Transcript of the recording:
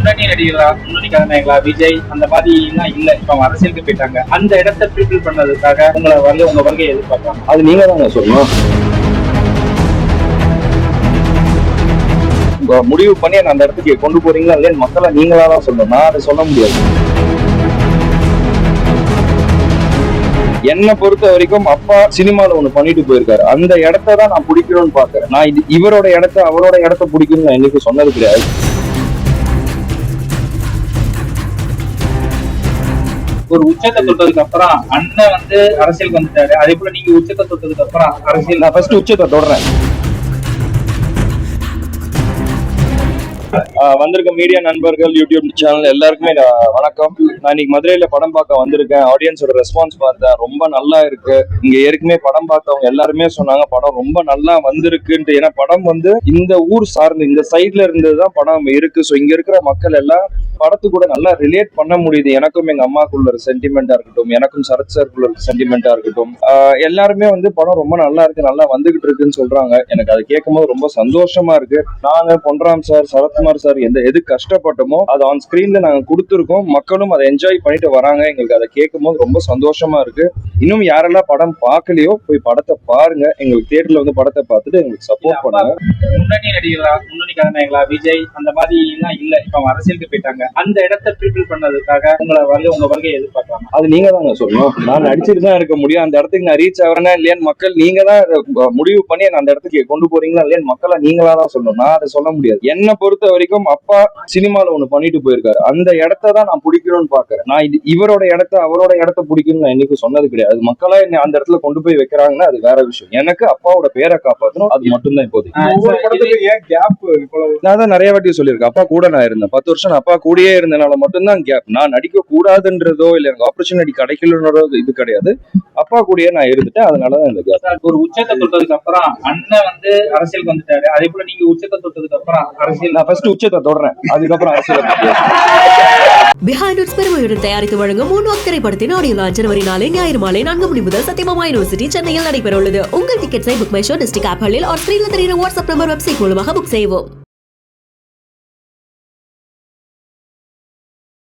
முன்னணி நடிகர்களா, முன்னணி கதாநாயகளா விஜய் அந்த மாதிரி எல்லாம் இல்ல, இப்ப அவங்க அரசியலுக்கு போயிட்டாங்க. அந்த இடத்தை ஃபுல்ஃபில் பண்ணதுக்காக உங்க வருகை எதிர்பார்க்கலாம். அது நீங்க தாங்க சொல்லணும். முடிவு பண்ணி அந்த இடத்துக்கு கொண்டு போறீங்களா இல்லையா மக்களை நீங்களா தான் சொல்லணும். நான் அதை சொல்ல முடியாது. என்னை பொறுத்த வரைக்கும் அப்பா சினிமால ஒண்ணு பண்ணிட்டு போயிருக்காரு. அந்த இடத்த தான் நான் பிடிக்கணும்னு பாக்குறேன். நான் இது இவரோட இடத்த அவரோட இடத்த பிடிக்கணும்னு நான் என்னைக்கு சொன்னது கிடையாது. ஒரு உச்சத்தை தொட்டதுக்கு அப்புறம் அண்ணன் அரசியலுக்கு வந்துட்டாரு. அதே போல நீங்க உச்சத்தை தொட்டதுக்கு அப்புறம் அரசியல். நான் ஃபர்ஸ்ட் உச்சத்தை தொடறேன். வந்திருக்க மீடியா நண்பர்கள், யூடியூப் சேனல் எல்லாருக்குமே வணக்கம். நான் இன்னைக்கு மதுரையில படம் பார்க்க வந்திருக்கேன். ஆடியன்ஸோட ரெஸ்பான்ஸ் பார்த்தேன், ரொம்ப நல்லா இருக்கு. இங்க ஏற்கனவே படம் பார்த்தவங்க எல்லாருமே சொன்னாங்க படம் ரொம்ப நல்லா வந்திருக்குன்ட்டு. ஏன்னா படம் இந்த ஊர் சார்ந்து இந்த சைட்ல இருந்ததுதான் படம் இருக்கு. ஸோ இங்க இருக்கிற மக்கள் எல்லாம் படத்து கூட நல்லா ரிலேட் பண்ண முடியுது. எனக்கும் எங்க அம்மாக்குள்ள ஒரு சென்டிமெண்டா இருக்கட்டும், எனக்கும் சரத் சார்க்குள்ள ஒரு சென்டிமெண்டா இருக்கட்டும், எல்லாருமே படம் ரொம்ப நல்லா இருக்கு, நல்லா வந்துகிட்டு இருக்குன்னு சொல்றாங்க. எனக்கு அதை கேட்கும் போது ரொம்ப சந்தோஷமா இருக்கு. நாங்க பொன்ராம் சார், சரத்குமார் சார் எது கஷ்டப்பட்டோமோ அது ஆன் ஸ்கிரீன்ல நாங்க கொடுத்துருக்கோம். மக்களும் அதை என்ஜாய் பண்ணிட்டு வராங்க. எங்களுக்கு அதை கேட்கும் போது ரொம்ப சந்தோஷமா இருக்கு. இன்னும் யாரெல்லாம் படம் பார்க்கலையோ போய் படத்தை பாருங்க. எங்களுக்கு தியேட்டர்ல படத்தை பார்த்துட்டு எங்களுக்கு சப்போர்ட் பண்ணுங்க. முன்னணி நடிகர்களா, முன்னணி கதாநாயகளா விஜய் அந்த மாதிரி எல்லாம் இல்ல, இப்ப அவங்க அரசியலுக்கு போயிட்டாங்க. அந்த இடத்தை ஃபுல்ஃபில் பண்ணதுக்காக உங்க வருகை எதிர்பார்க்கலாம். அது நீங்க தாங்க சொல்லணும். நான் நடிச்சிட்டு தான் இருக்க முடியும். அந்த இடத்துக்கு நான் ரீச் ஆகிறேன்னா இல்லையான்னு மக்கள் நீங்க தான் முடிவு பண்ணி அந்த இடத்துக்கு கொண்டு போறீங்களா இல்லையான்னு மக்களை நீங்களா தான் சொல்லணும். நான் அதை சொல்ல முடியாது. என்னை பொறுத்த வரைக்கும் அப்பா சினிமால ஒண்ணு பண்ணிட்டு போயிருக்காரு. அந்த இடத்த தான் நான் பிடிக்கணும்னு பாக்குறேன். நான் இது இவரோட இடத்த அவரோட இடத்த பிடிக்கணும்னு நான் என்னைக்கும் சொன்னது கிடையாது. மக்களா என்ன அந்த இடத்துல கொண்டு போய் வைக்கிறாங்கன்னா அது வேற விஷயம். எனக்கு அப்பாவோட பேரை காப்பாற்றணும், அது மட்டும்தான் இப்போதைக்கு. நான் தான் நிறைய வாட்டி சொல்லியிருக்கேன், அப்பா கூட நான் இருந்தேன் 10 வருஷம். அப்பா கூடயே இருந்தனால மட்டும்தான் கேப். நான் நடிக்க கூடாதுன்றதோ இல்ல எனக்கு ஆப்பர்ச்சுனிட்டி கிடைக்கலன்றதோ இது கிடையாது. அப்பா கூடயே நான் இருந்துட்டேன், அதனாலதான் இந்த கேப். ஒரு உச்சத்தை தொட்டதுக்கு அப்புறம் அண்ணன் அரசியலுக்கு வந்துட்டாரு. அதே போல நீங்க உச்சத்தை தொட்டதுக்கு அப்புறம் அரசியல். நான் ஃபர்ஸ்ட் உச்சத்தை தொடறேன், அதுக்கப்புறம் அரசியல். பிஹைண்ட் இட்ஸ் பெருமையுடன் தயாரித்து வழங்கும் மூன்வாக் திரைப்படத்தின் ஆடியோ லான்ச் ஜனவரி 4 ஞாயிறு மாலை 4 மணி முதல் சத்யபாமா யூனிவர்சிட்டி சென்னையில் நடைபெற உள்ளது. உங்கள் டிக்கெட்ஸை புக் மை ஷோ டிஸ்ட்ரிக்ட் ஆப்களில் ஸ்கிரீன்ல தெரிகிற வாட்ஸ்அப் நம்பர் வெப்சைட் மூலமாக புக் செய்வோம்.